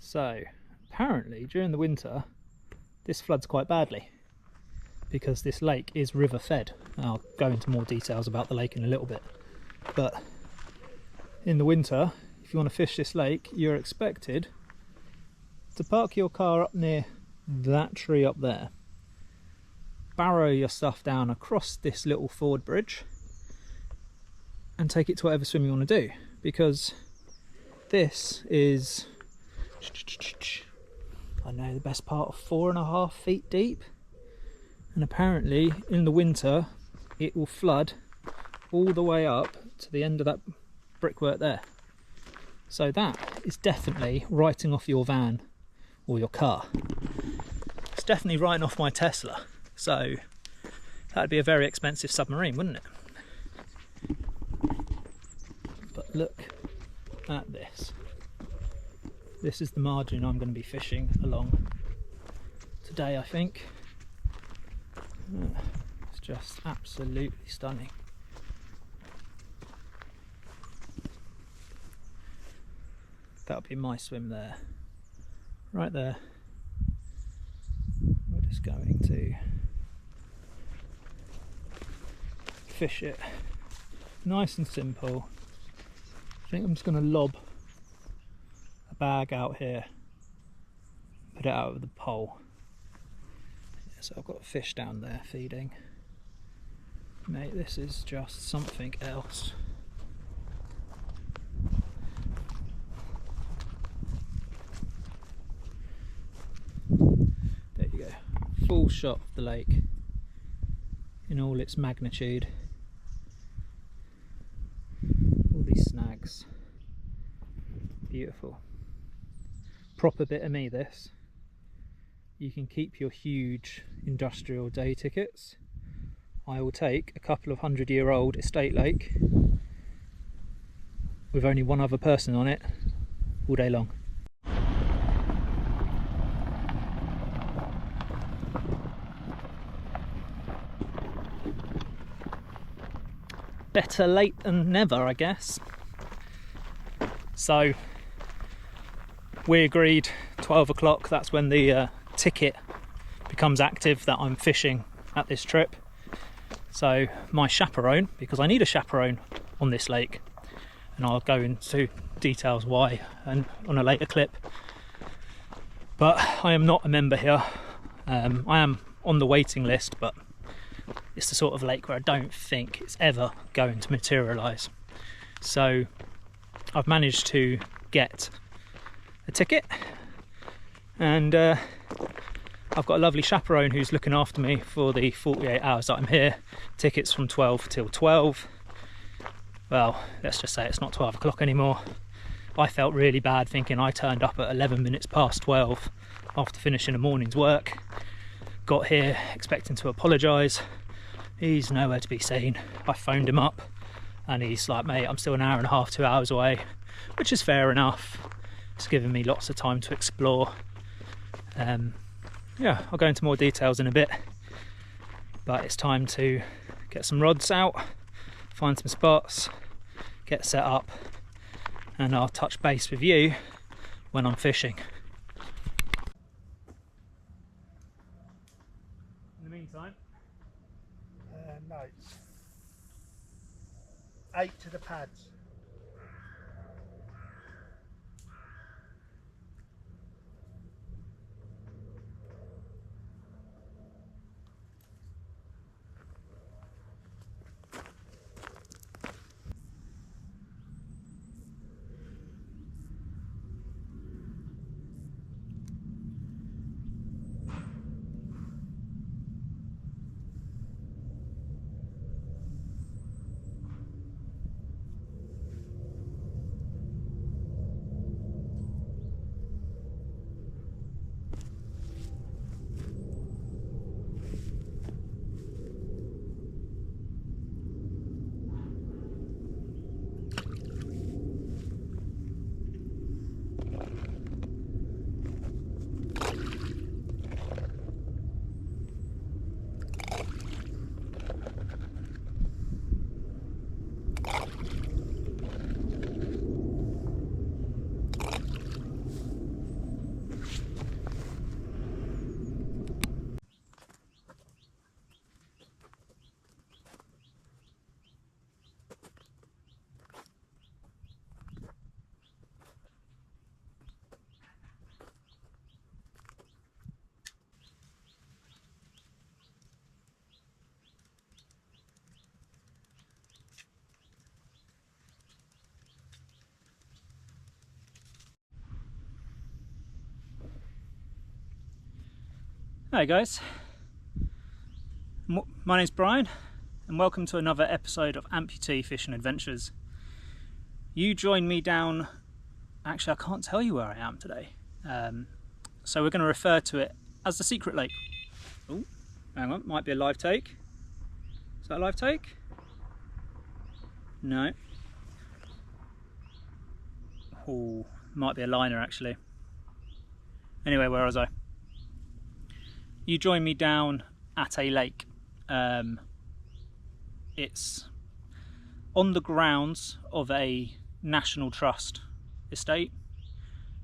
So apparently during the winter this floods quite badly because this lake is river fed. I'll go into more details about the lake in a little bit, but in the winter if you want to fish this lake you're expected to park your car up near that tree up there, barrow your stuff down across this little ford bridge and take it to whatever swim you want to do, because this is, I know, the best part of 4.5 feet deep, and apparently in the winter it will flood all the way up to the end of that brickwork there. So that is definitely writing off your van or your car. It's definitely writing off my Tesla, so that'd be a very expensive submarine, wouldn't it? But look at this. This is the margin I'm going to be fishing along today, I think. It's just absolutely stunning. That'll be my swim there. Right there. We're just going to fish it nice and simple. I think I'm just going to lob a bag out here, put it out of the pole. So I've got a fish down there feeding. Mate, this is just something else. There you go, full shot of the lake in all its magnitude. All these snags, beautiful. Proper bit of me this. You can keep your huge industrial day tickets. I will take a couple of 100-year-old estate lake with only one other person on it all day long. Better late than never, I guess. So we agreed 12 o'clock, that's when the ticket becomes active that I'm fishing at this trip. So my chaperone, because I need a chaperone on this lake, and I'll go into details why and on a later clip, but I am not a member here. I am on the waiting list, but it's the sort of lake where I don't think it's ever going to materialise. So I've managed to get a ticket, and I've got a lovely chaperone who's looking after me for the 48 hours that I'm here. Tickets from 12 till 12. Well, let's just say it's not 12 o'clock anymore. I felt really bad thinking I turned up at 11 minutes past 12 after finishing a morning's work. Got here expecting to apologise. He's nowhere to be seen. I phoned him up and he's like, mate, I'm still an hour and a half, 2 hours away, which is fair enough. It's given me lots of time to explore. Yeah, I'll go into more details in a bit, but it's time to get some rods out, find some spots, get set up, and I'll touch base with you when I'm fishing. In the meantime, no, it's 8 to the pads. Hi guys, my name's Brian and welcome to another episode of Amputee Fishing Adventures. You joined me down, actually I can't tell you where I am today, so we're going to refer to it as the Secret Lake. Oh, hang on, might be a live take. Is that a live take? No. Oh, might be a liner actually. Anyway, where was I? You joined me down at a lake. It's on the grounds of a National Trust estate,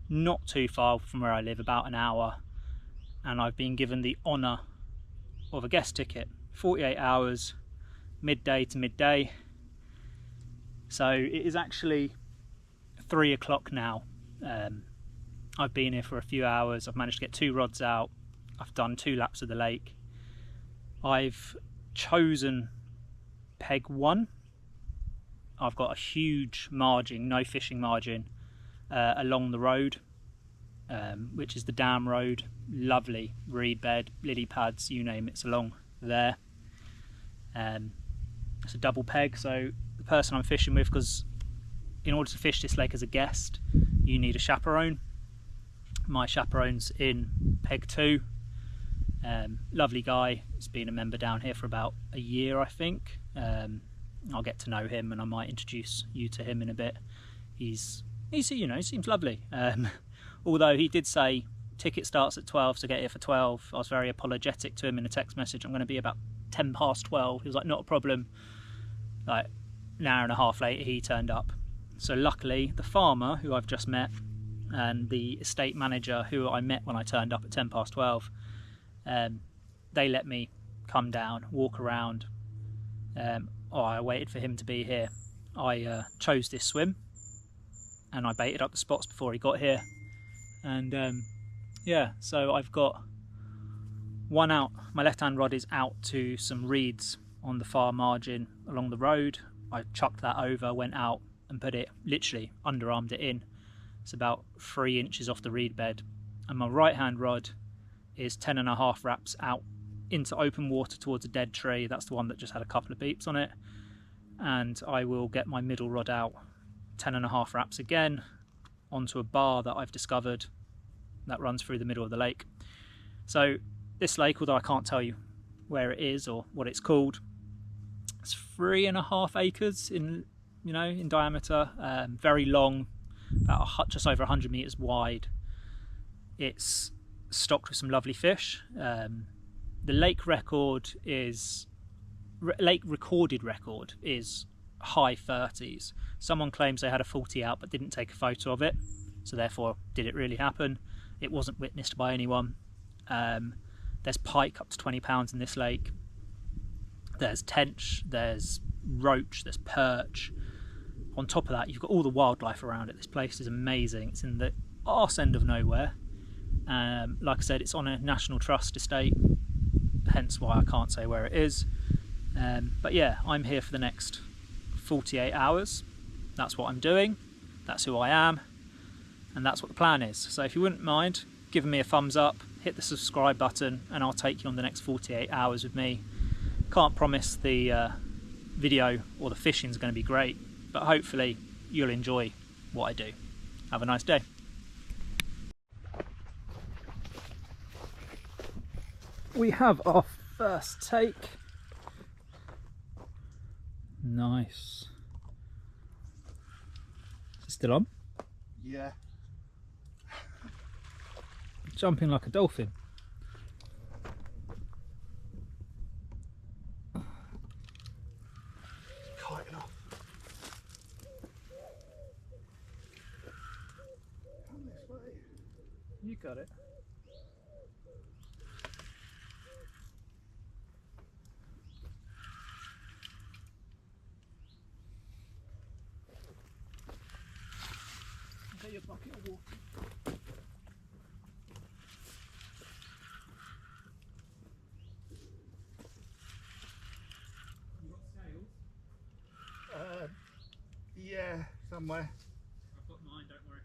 not too far from where I live, about an hour, and I've been given the honour of a guest ticket, 48 hours, midday to midday. So it is actually 3 o'clock now. I've been here for a few hours. I've managed to get 2 rods out. I've done 2 laps of the lake. I've chosen peg 1. I've got a huge margin, no fishing margin, along the road, which is the dam road. Lovely reed bed, lily pads, you name it's along there. It's a double peg, so the person I'm fishing with, because in order to fish this lake as a guest you need a chaperone. My chaperone's in peg 2. Lovely guy. He's been a member down here for about a year, I think. I'll get to know him and I might introduce you to him in a bit. He's you know, he seems lovely. Although he did say ticket starts at 12, so get here for 12. I was very apologetic to him in a text message. I'm going to be about 10 past 12. He was like, not a problem. Like an hour and a half later he turned up. So luckily the farmer who I've just met and the estate manager who I met when I turned up at 10 past 12, they let me come down, walk around. I waited for him to be here. I chose this swim and I baited up the spots before he got here, and yeah, so I've got one out. My left hand rod is out to some reeds on the far margin along the road. I chucked that over, went out and put it, literally underarmed it in. It's about 3 inches off the reed bed, and my right hand rod is 10.5 wraps out into open water towards a dead tree. That's the one that just had a couple of beeps on it. And I will get my middle rod out, 10.5 wraps again, onto a bar that I've discovered that runs through the middle of the lake. So this lake, although I can't tell you where it is or what it's called, it's 3.5 acres in diameter, very long, about just over 100 meters wide. It's stocked with some lovely fish. The lake recorded record is high 30s. Someone claims they had a 40 out but didn't take a photo of it, so therefore did it really happen? It wasn't witnessed by anyone. There's pike up to 20 pounds in this lake. There's tench, there's roach, there's perch. On top of that you've got all the wildlife around it. This place is amazing. It's in the arse end of nowhere. Like I said, it's on a National Trust estate, hence why I can't say where it is. But yeah, I'm here for the next 48 hours. That's what I'm doing, that's who I am, and that's what the plan is. So if you wouldn't mind giving me a thumbs up, hit the subscribe button, and I'll take you on the next 48 hours with me. Can't promise the video or the fishing is going to be great, but hopefully you'll enjoy what I do. Have a nice day. We have our first take. Nice. Is it still on? Yeah. Jumping like a dolphin. Quite enough. Come this way. You got it. Your bucket of water. You got scales? Yeah, somewhere. I've got mine, don't worry.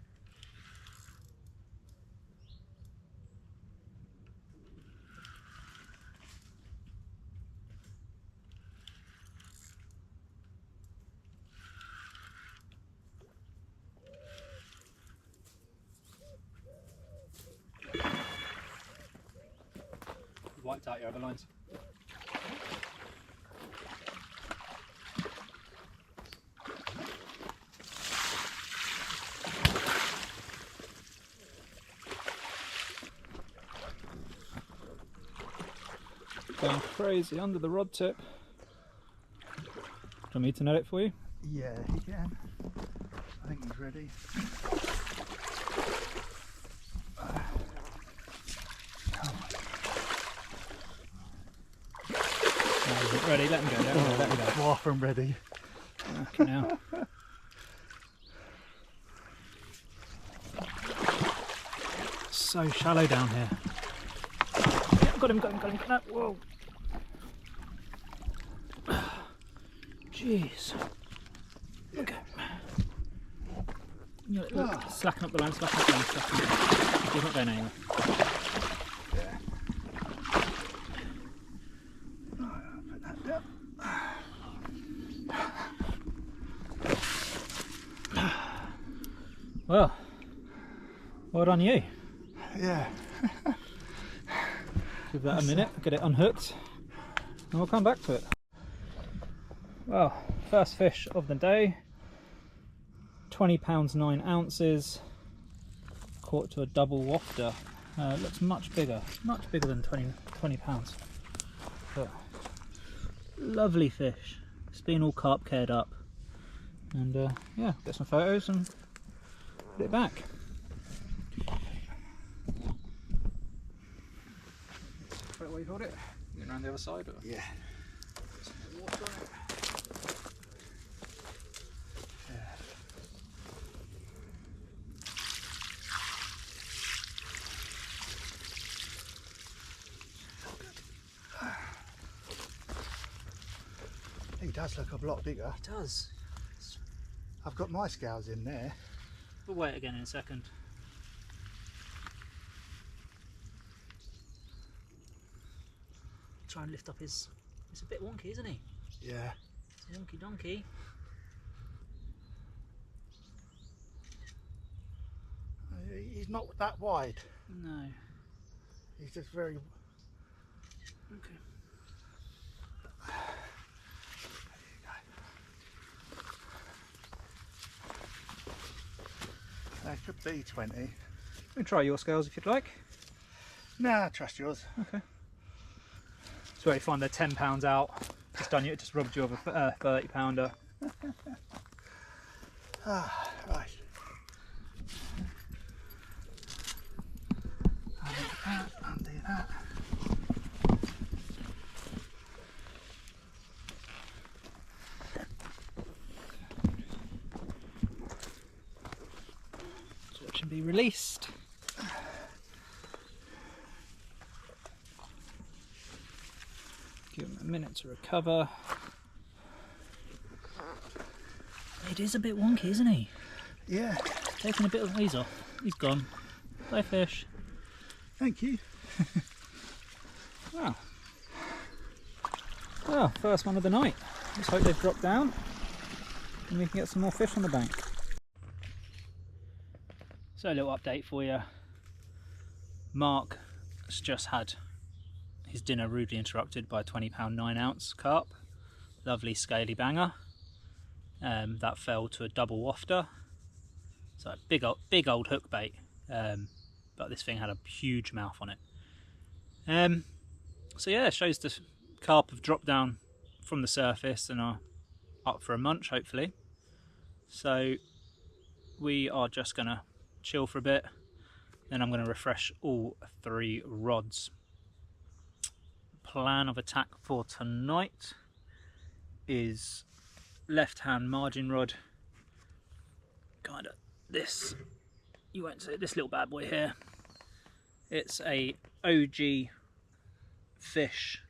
slipped out your other lines. Going crazy under the rod tip. Do you want me to net it for you? Yeah, he can. I think he's ready. No, he's not ready. Let him go. Let him go. Far from ready. Okay, now. So shallow down here. Yeah, got him. No, whoa. Jeez. Okay. Look, slacken up the line, slacken up the line. He's not going anywhere. Put that down. Well done you. Yeah. Give that a minute, get it unhooked, and we'll come back to it. Well, first fish of the day, 20 pounds 9 ounces, caught to a double wafter. Looks much bigger than 20 pounds. But lovely fish. It's been all carp cared up, and yeah, get some photos and put it back. Right way you hold it. Going around the other side. Or? Yeah. Some water on it. He does look a lot bigger. It does. I've got my scales in there. We'll wait again in a second. Try and lift up his. It's a bit wonky, isn't he? Yeah. It's a wonky donkey. He's not that wide. No. He's just very. Okay. That could be 20. You can try your scales if you'd like. Nah, trust yours. Okay. So where you find they're £10 out. Just robbed you of a 30 pounder. Ah, right. Undo that. So it should be released. Give him a minute to recover. It is a bit wonky, isn't he? Yeah. Taking a bit of ease off. He's gone. Bye fish. Thank you. Wow. Well, first one of the night. Let's hope they've dropped down and we can get some more fish on the bank. So a little update for you. Mark has just had his dinner rudely interrupted by a 20 pound 9 ounce carp. Lovely scaly banger. That fell to a double wafter. So a big old hook bait. But this thing had a huge mouth on it. So yeah, it shows the carp have dropped down from the surface and are up for a munch, hopefully. So we are just gonna chill for a bit, then I'm gonna refresh all 3 rods. Plan of attack for tonight is left hand margin rod, kind of this, you won't see this little bad boy here. It's a OG fish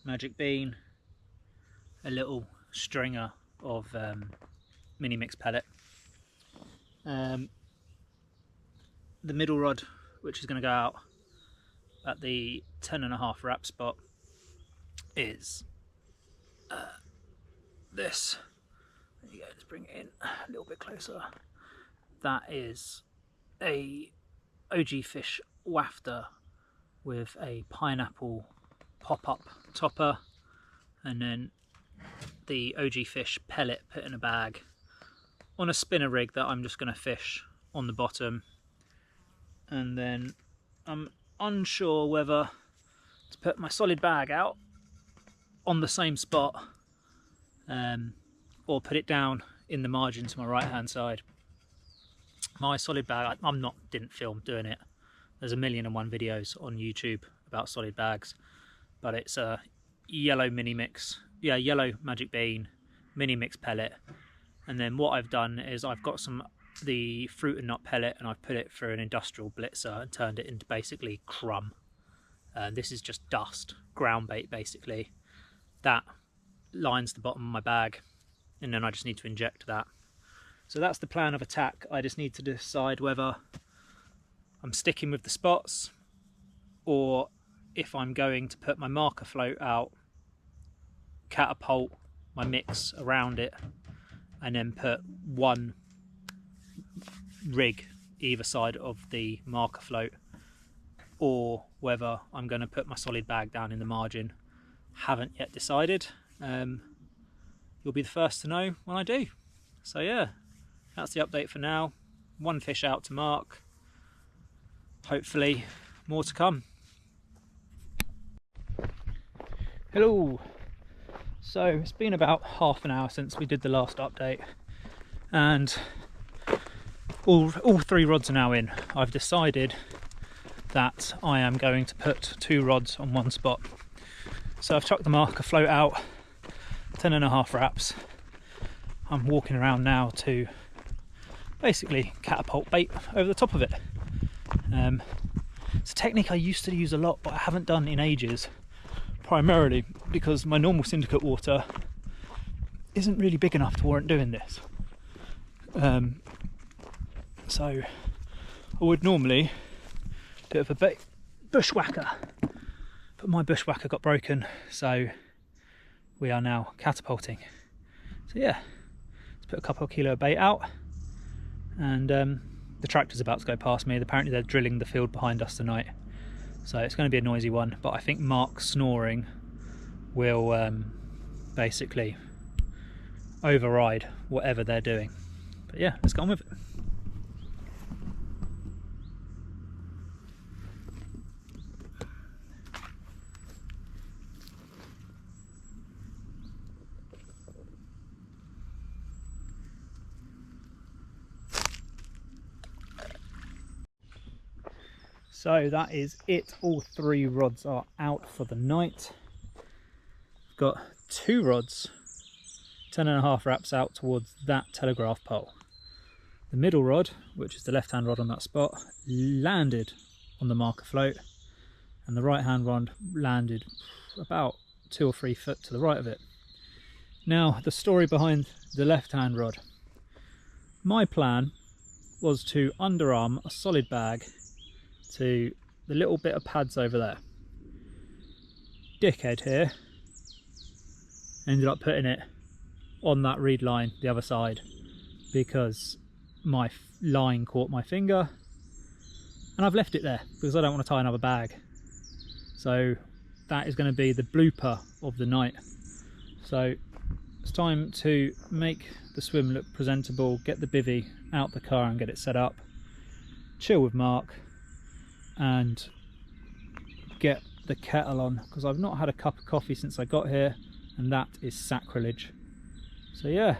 magic bean, a little stringer of mini mix pellet. The middle rod, which is going to go out at the 10.5 wrap spot, is this. There you go, let's bring it in a little bit closer. That is a OG fish wafter with a pineapple pop-up topper, and then the OG Fish pellet put in a bag on a spinner rig that I'm just going to fish on the bottom. And then I'm unsure whether to put my solid bag out on the same spot or put it down in the margin to my right hand side. My solid bag, didn't film doing it. There's 1,000,001 videos on YouTube about solid bags, but it's a yellow mini mix, yellow magic bean mini mix pellet. And then what I've done is I've got the fruit and nut pellet, and I've put it through an industrial blitzer and turned it into basically crumb. This is just dust, ground bait basically. That lines the bottom of my bag, and then I just need to inject that. So that's the plan of attack. I just need to decide whether I'm sticking with the spots, or if I'm going to put my marker float out, catapult my mix around it, and then put one rig either side of the marker float, or whether I'm going to put my solid bag down in the margin. Haven't yet decided. You'll be the first to know when I do. So yeah, that's the update for now. One fish out to mark. Hopefully more to come. Hello. So it's been about half an hour since we did the last update, and all 3 rods are now in. I've decided that I am going to put 2 rods on one spot. So I've chucked the marker float out, 10.5 wraps. I'm walking around now to basically catapult bait over the top of it. It's a technique I used to use a lot, but I haven't done in ages, primarily because my normal syndicate water isn't really big enough to warrant doing this. So I would normally do it with a bushwhacker, but my bushwhacker got broken, so we are now catapulting. So yeah, let's put a couple of kilo of bait out, and the tractor's about to go past me. Apparently they're drilling the field behind us tonight, so it's going to be a noisy one, but I think Mark's snoring will basically override whatever they're doing. But yeah, let's get on with it. So that is it. All 3 rods are out for the night. I've got 2 rods, 10.5 wraps out towards that telegraph pole. The middle rod, which is the left hand rod on that spot, landed on the marker float, and the right hand rod landed about 2 or 3 foot to the right of it. Now, the story behind the left hand rod. My plan was to underarm a solid bag to the little bit of pads over there. Dickhead here ended up putting it on that reed line the other side because my line caught my finger, and I've left it there because I don't want to tie another bag. So that is going to be the blooper of the night. So it's time to make the swim look presentable, get the bivvy out the car and get it set up, chill with Mark, and get the kettle on, because I've not had a cup of coffee since I got here, and that is sacrilege. So yeah,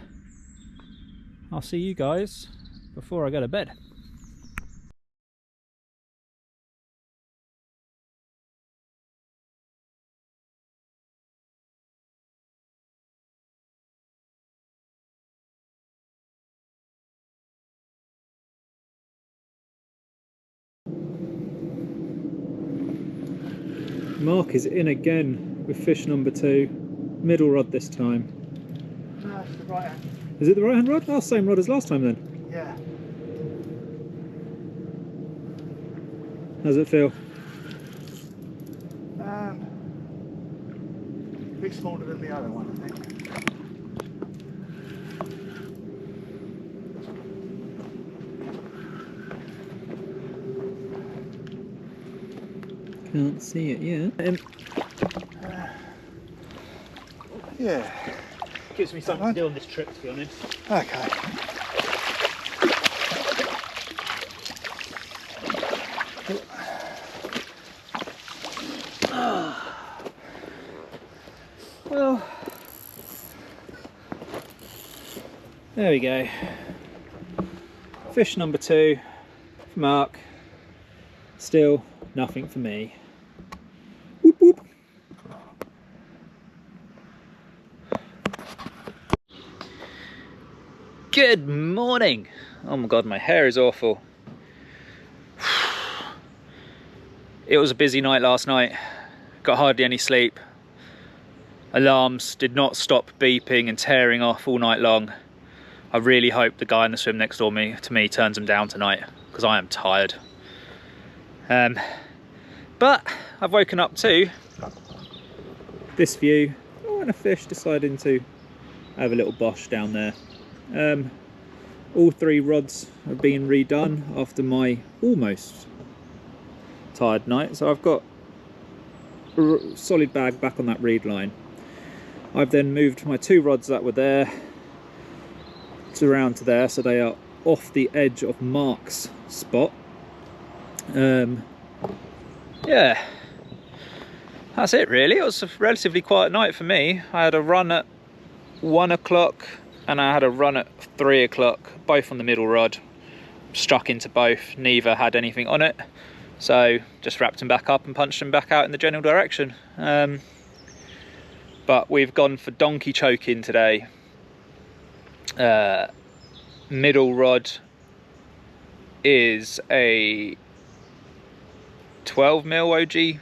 I'll see you guys before I go to bed. Mark is in again with fish number 2, middle rod this time. No, it's the right hand. Is it the right hand rod? Oh, same rod as last time then. Yeah. How does it feel? A bit smaller than the other one, I think. Can't see it yet. Yeah. Gives me something to do on this trip, to be honest. Okay. Well, there we go. Fish number 2 for Mark. Still nothing for me. Whoop whoop. Good morning. Oh my god, my hair is awful. It was a busy night last night. Got hardly any sleep. Alarms did not stop beeping and tearing off all night long. I really hope the guy in the swim next door to me turns them down tonight, because I am tired. But I've woken up to this view. Oh, and a fish deciding to have a little bosh down there. All 3 rods have been redone after my almost tired night, so I've got a solid bag back on that reed line. I've then moved my 2 rods that were there to around to there, so they are off the edge of Mark's spot. Yeah, that's it really. It was a relatively quiet night for me. I had a run at 1 o'clock and I had a run at 3 o'clock, both on the middle rod. Struck into both, neither had anything on it, so just wrapped them back up and punched them back out in the general direction. But we've gone for donkey choking today. Middle rod is a 12mm OG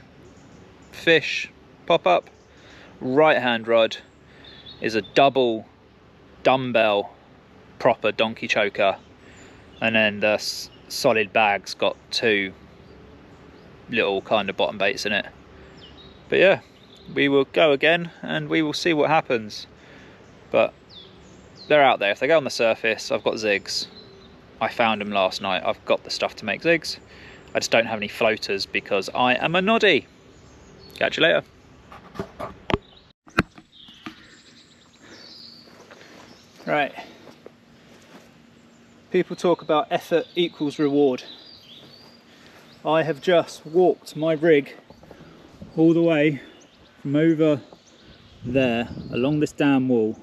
fish pop-up. Right hand rod is a double dumbbell proper donkey choker, and then the solid bag's got 2 little kind of bottom baits in it. But yeah, we will go again and we will see what happens. But they're out there. If they go on the surface, I've got zigs. I found them last night. I've got the stuff to make zigs. I just don't have any floaters because I am a noddy. Catch you later. Right. People talk about effort equals reward. I have just walked my rig all the way from over there along this dam wall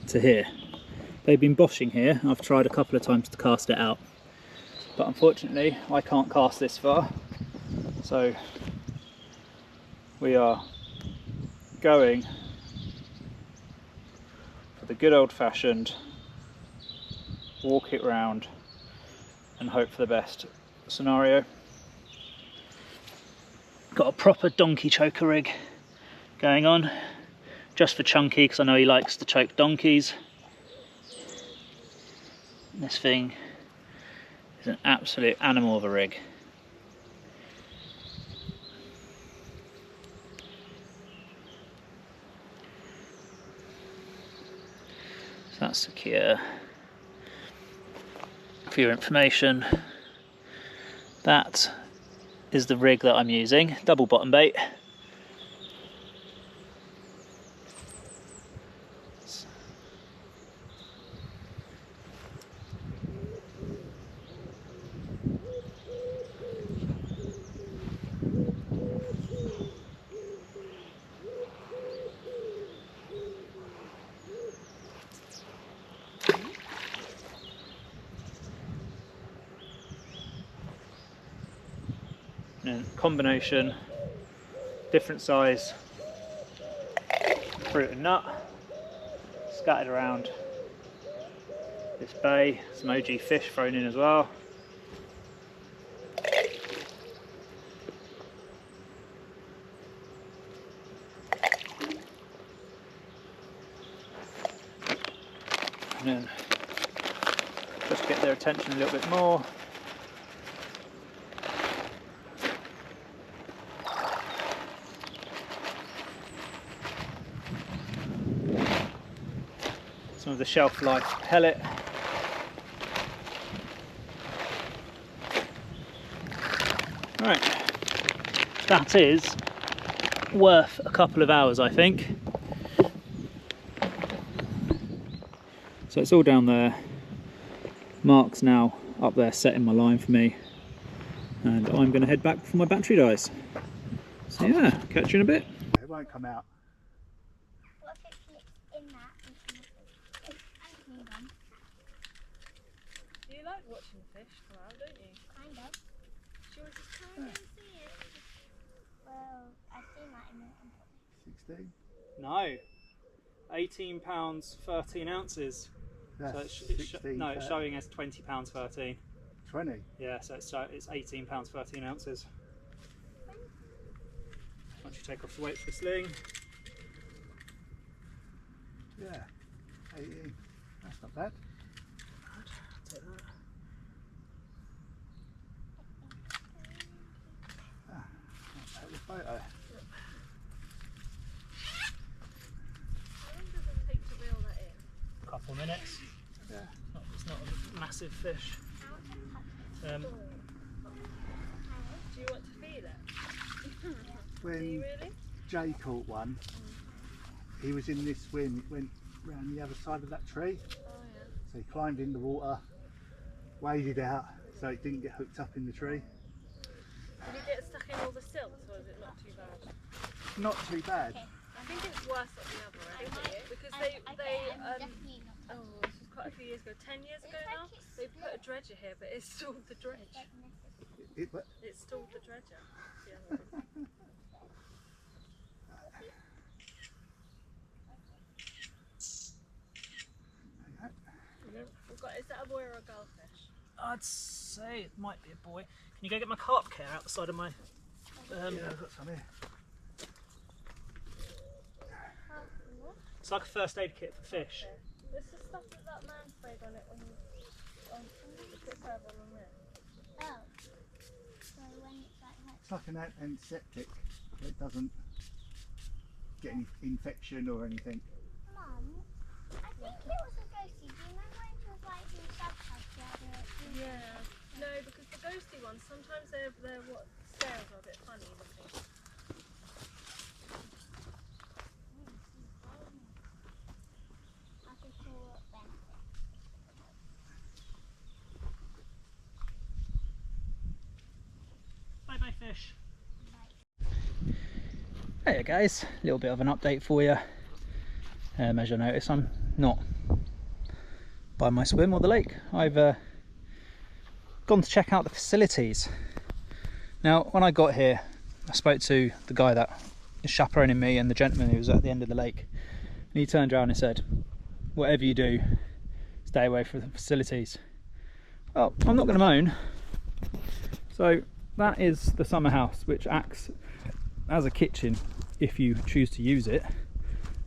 to here. They've been boshing here. I've tried a couple of times to cast it out, but unfortunately I can't cast this far, so we are going for the good old-fashioned walk it round and hope for the best scenario. Got a proper donkey choker rig going on, just for Chunky, because I know he likes to choke donkeys. And this thing is an absolute animal of a rig. So that's secure. For your information, that is the rig that I'm using, double bottom bait. And combination, different size fruit and nut scattered around this bay. Some OG fish thrown in as well. And then just get their attention a little bit more. Some of the shelf life pellet. Right, that is worth a couple of hours, I think. So it's all down there. Mark's now up there setting my line for me, and I'm going to head back before my battery dies. So yeah, catch you in a bit. It won't come out. What if it clicks in that and clean them? You like watching fish come out, don't you? Kind of. Do you want to try and see it? Well, I've seen that in the 16? No, £18, 13 ounces. That's So it's 16. no, it's showing as £20, 13. 20? Yeah, so it's £18, 13 ounces. Once you take off the weight for the sling. Yeah. 18. That's not bad. Take that. I'll take the photo. How long does it take to reel that in? Couple minutes. Yeah. It's not a massive fish. Do you want to feel it? Do you When really? Jay caught one, he was in this swim, it went round the other side of that tree. Oh yeah. So he climbed in the water, waded out so it didn't get hooked up in the tree. Did you get stuck in all the silts, or is it not too bad? Not too bad. I think it's worse at the other end because they definitely not. oh, this was quite a few years ago, 10 years ago now. They put a dredger here, but it stalled the dredge. It, It stalled the dredger. The other one. We've got, is that a boy or a girlfish? I'd say it might be a boy. Can you go get my carp care out the side of my... yeah, I've got some here. It's like a first aid kit for fish. This is stuff that man sprayed on it when you put further on there. Oh. So when it's like that. It's like an antiseptic. It doesn't get any infection or anything. Mum, I think it was a ghosty. Do you remember when she was like in the subhouse the other day? Yeah. No, because the ghosty ones, sometimes they're what scales are a bit funny looking. I think we'll then. Bye bye fish. Hey guys, a little bit of an update for you. As you'll notice, I'm not by my swim or the lake. I've gone to check out the facilities. Now, when I got here, I spoke to the guy that is chaperoning me and the gentleman who was at the end of the lake, and he turned around and said, whatever you do, stay away from the facilities. Well, I'm not going to moan. So that is the summer house, which acts as a kitchen if you choose to use it,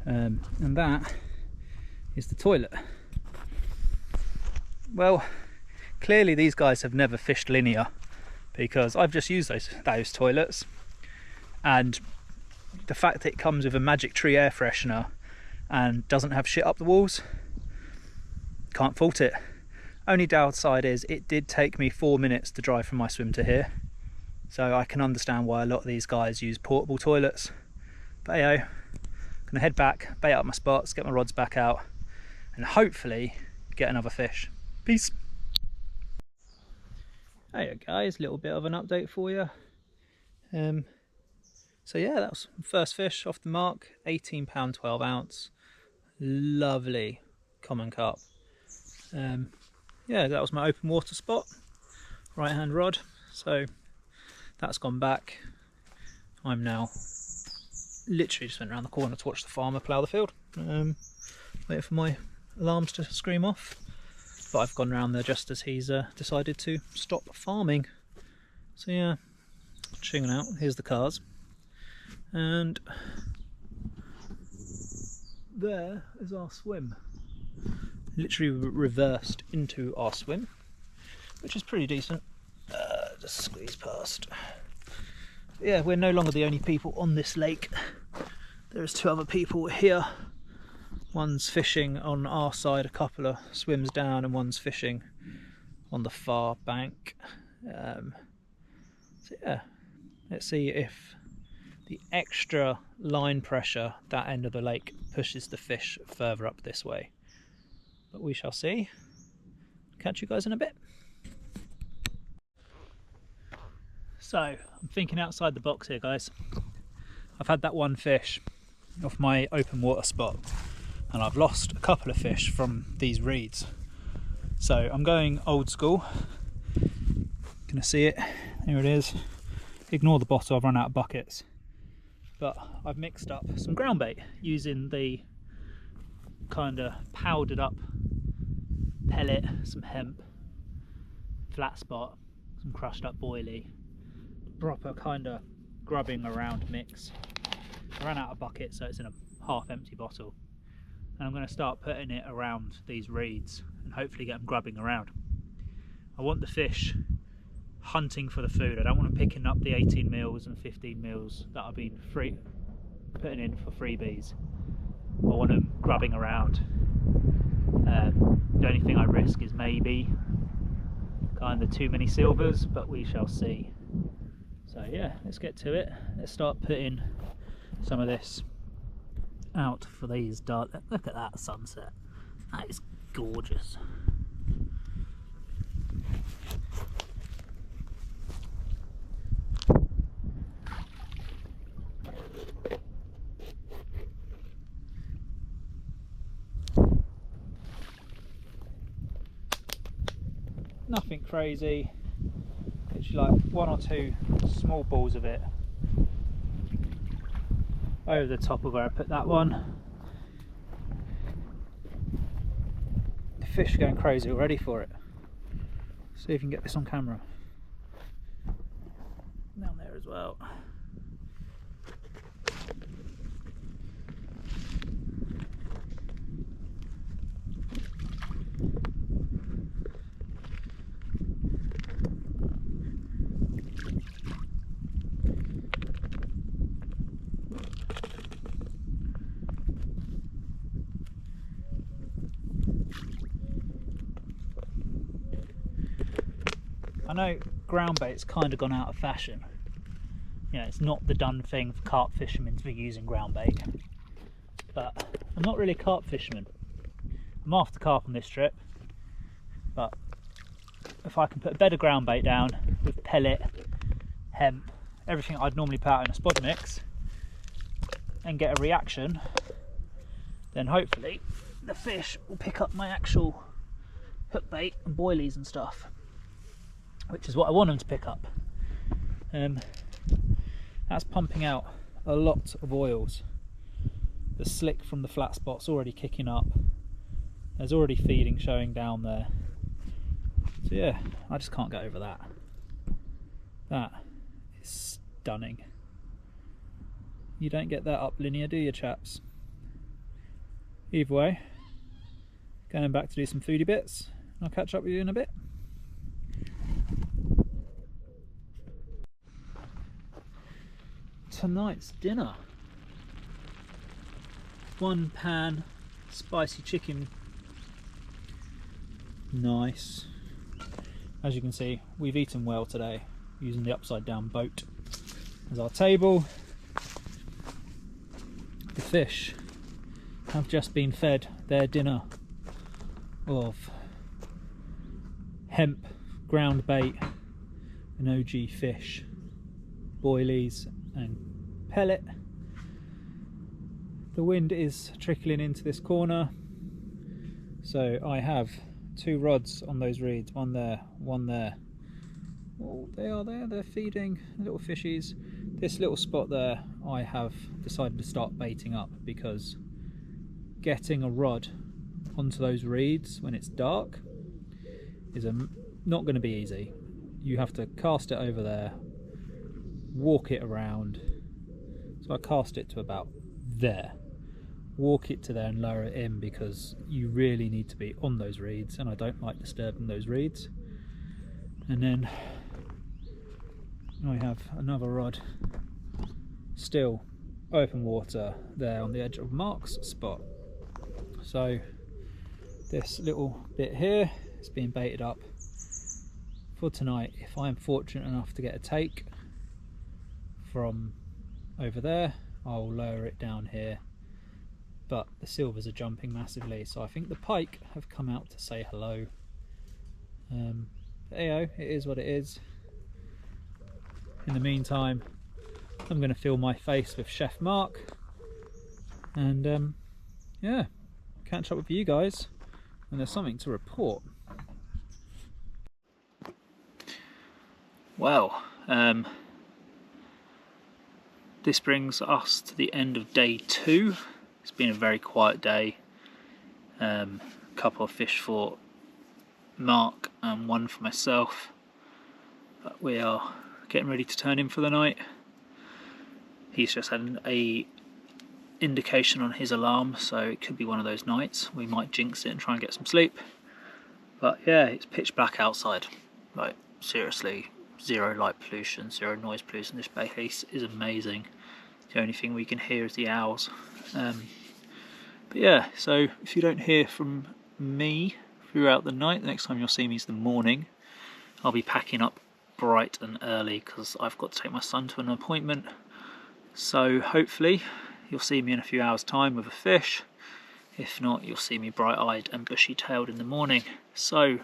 and that is the toilet. Well, clearly these guys have never fished linear, because I've just used those toilets, and the fact that it comes with a Magic Tree air freshener and doesn't have shit up the walls, can't fault it. Only downside is it did take me 4 minutes to drive from my swim to here, so I can understand why a lot of these guys use portable toilets. But hey, gonna head back, bait up my spots, get my rods back out, and hopefully get another fish. Peace. Hey guys, little bit of an update for you. So yeah, that was first fish off the mark, £18, 12 ounce, lovely common carp. Yeah, that was my open water spot, right hand rod, so that's gone back. I'm now literally just went around the corner to watch the farmer plough the field, waiting for my alarms to scream off, but I've gone around there just as he's decided to stop farming. So yeah, chilling out. Here's the cars, and there is our swim, literally reversed into our swim, which is pretty decent. Just squeeze past. Yeah, we're no longer the only people on this lake. There's two other people here. One's fishing on our side, a couple of swims down, and one's fishing on the far bank. So yeah, let's see if the extra line pressure that end of the lake pushes the fish further up this way. but we shall see. Catch you guys in a bit. So I'm thinking outside the box here, guys. I've had that one fish off my open water spot, and I've lost a couple of fish from these reeds. So I'm going old school. Gonna see it, here it is. Ignore the bottle, I've run out of buckets. But I've mixed up some ground bait using the kind of powdered up pellet, some hemp, flat spot, some crushed up boilie, proper kind of grubbing around mix. I ran out of buckets, so it's in a half empty bottle, and I'm going to start putting it around these reeds and hopefully get them grubbing around. I want the fish hunting for the food. I don't want them picking up the 18 mils and 15 mils that I've been putting in for freebies. I want them grubbing around. The only thing I risk is maybe kind of too many silvers, but we shall see. So yeah, let's get to it. Let's start putting some of this out for these dark. Look at that sunset. That is gorgeous. Nothing crazy, literally like one or two small balls of it over the top of where I put that one. The fish are going crazy already for it. See if you can get this on camera. Down there as well. I know ground bait's kind of gone out of fashion. You know, it's not the done thing for carp fishermen to be using ground bait. But I'm not really a carp fisherman. I'm after carp on this trip. But if I can put a bed of ground bait down with pellet, hemp, everything I'd normally put out in a spod mix, and get a reaction, then hopefully the fish will pick up my actual hook bait and boilies and stuff, which is what I want them to pick up. That's pumping out a lot of oils. The slick from the flat spot's already kicking up. There's already feeding showing down there. So yeah, I just can't get over that. That is stunning. You don't get that up linear, do you, chaps? Either way, going back to do some foodie bits. I'll catch up with you in a bit. Tonight's dinner: 1 pan spicy chicken. Nice. As you can see, we've eaten well today, using the upside down boat as our table. The fish have just been fed their dinner of hemp, ground bait, an OG fish, boilies and pellet. The wind is trickling into this corner, so I have 2 rods on those reeds, one there, one there. Oh, they are there, they're feeding little fishies. This little spot there I have decided to start baiting up, because getting a rod onto those reeds when it's dark is not going to be easy. You have to cast it over there, walk it around. So I cast it to about there, walk it to there and lower it in, because you really need to be on those reeds, and I don't like disturbing those reeds. And then I have another rod still open water there on the edge of Mark's spot. So this little bit here is being baited up for tonight. If I am fortunate enough to get a take from over there, I'll lower it down here but the silvers are jumping massively, so I think the pike have come out to say hello. But, you know, it is what it is. In the meantime, I'm going to fill my face with Chef Mark, and yeah, catch up with you guys when there's something to report. Well, this brings us to the end of day 2. It's been a very quiet day. A couple of fish for Mark and one for myself, but we are getting ready to turn in for the night. He's just had a indication on his alarm, so it could be one of those nights. We might jinx it and try and get some sleep. But yeah, it's pitch black outside. Like, seriously, zero light pollution, zero noise pollution. This base is amazing. The only thing we can hear is the owls. But yeah, so if you don't hear from me throughout the night, the next time you'll see me is the morning. I'll be packing up bright and early because I've got to take my son to an appointment. So hopefully you'll see me in a few hours time with a fish. If not, you'll see me bright-eyed and bushy-tailed in the morning. So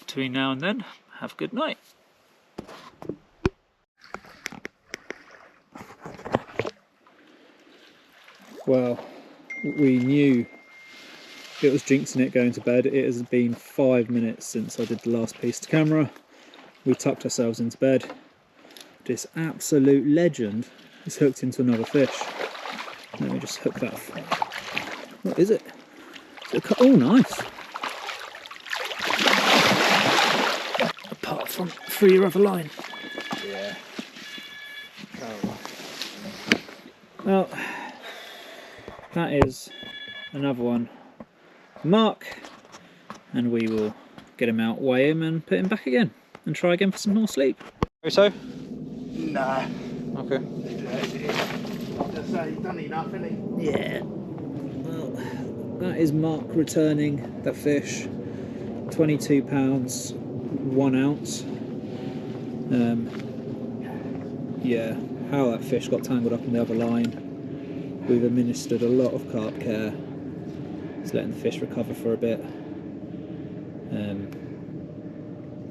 between now and then, have a good night. Well, we knew it was jinxing it going to bed. It has been 5 minutes since I did the last piece to camera. We tucked ourselves into bed. This absolute legend is hooked into another fish. Let me just hook that. What is it? Oh, nice. Apart from through your other line. Yeah. Oh. Well, that is another one. Mark, and we will get him out, weigh him, and put him back again, and try again for some more sleep. So? Nah. Okay. Just say he's done enough, hasn't he? Yeah. Well, that is Mark returning the fish. 22 pounds, 1 ounce. Yeah, how that fish got tangled up in the other line. We've administered a lot of carp care. Just letting the fish recover for a bit.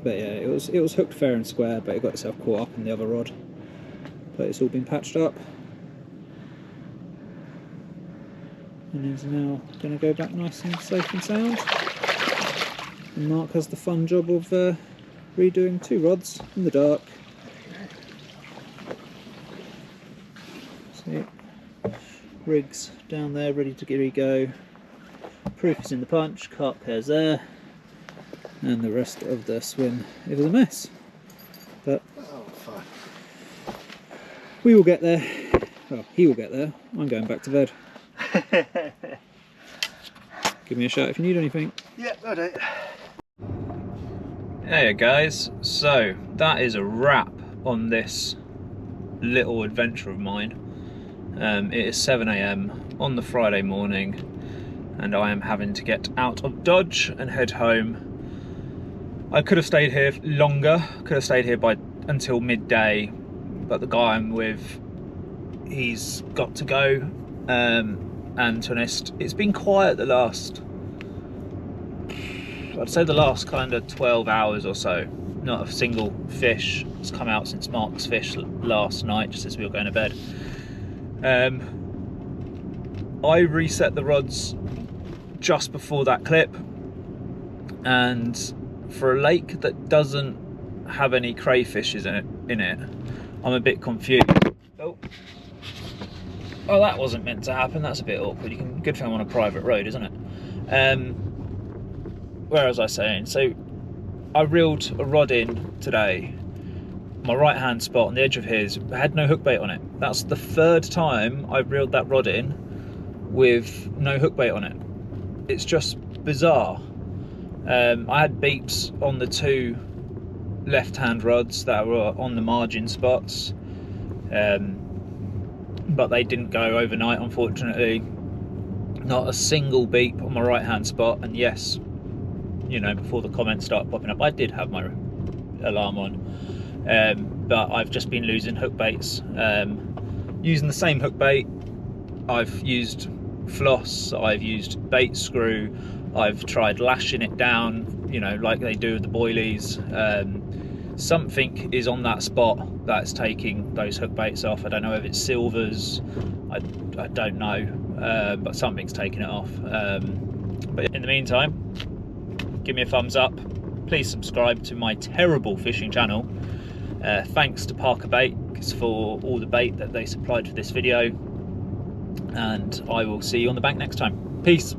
But yeah, it was hooked fair and square, but it got itself caught up in the other rod. But it's all been patched up. And is now going to go back nice and safe and sound. And Mark has the fun job of redoing 2 rods in the dark. See, rigs down there ready to go. Proof is in the punch, carp care's there, and the rest of the swim, it was a mess. But we will get there. Well, he will get there. I'm going back to bed. Give me a shout if you need anything. Yeah, got it. Hey guys, so that is a wrap on this little adventure of mine. It is 7 AM on the Friday morning, and I am having to get out of Dodge and head home. I could have stayed here longer, could have stayed here until midday, but the guy I'm with, he's got to go. And to be honest, it's been quiet the last, I'd say the last kind of 12 hours or so. Not a single fish has come out since Mark's fish last night, just as we were going to bed. I reset the rods just before that clip, and for a lake that doesn't have any crayfishes in it, I'm a bit confused. Oh, that wasn't meant to happen. That's a bit awkward. Good thing I'm on a private road, isn't it? Where was I saying? So I reeled a rod in today. My right hand spot on the edge of his had no hook bait on it. That's the 3rd time I've reeled that rod in with no hook bait on it. It's just bizarre. I had beeps on the 2 left hand rods that were on the margin spots. But they didn't go overnight, unfortunately. Not a single beep on my right hand spot, and yes, you know, before the comments start popping up, I did have my alarm on, but I've just been losing hook baits. Using the same hook bait I've used floss, I've used bait screw, I've tried lashing it down, you know, like they do with the boilies. Something is on that spot that's taking those hook baits off. I don't know if it's silvers, I don't know, but something's taking it off. But in the meantime, give me a thumbs up, please subscribe to my terrible fishing channel. Thanks to Parker Baits for all the bait that they supplied for this video, and I will see you on the bank next time. Peace.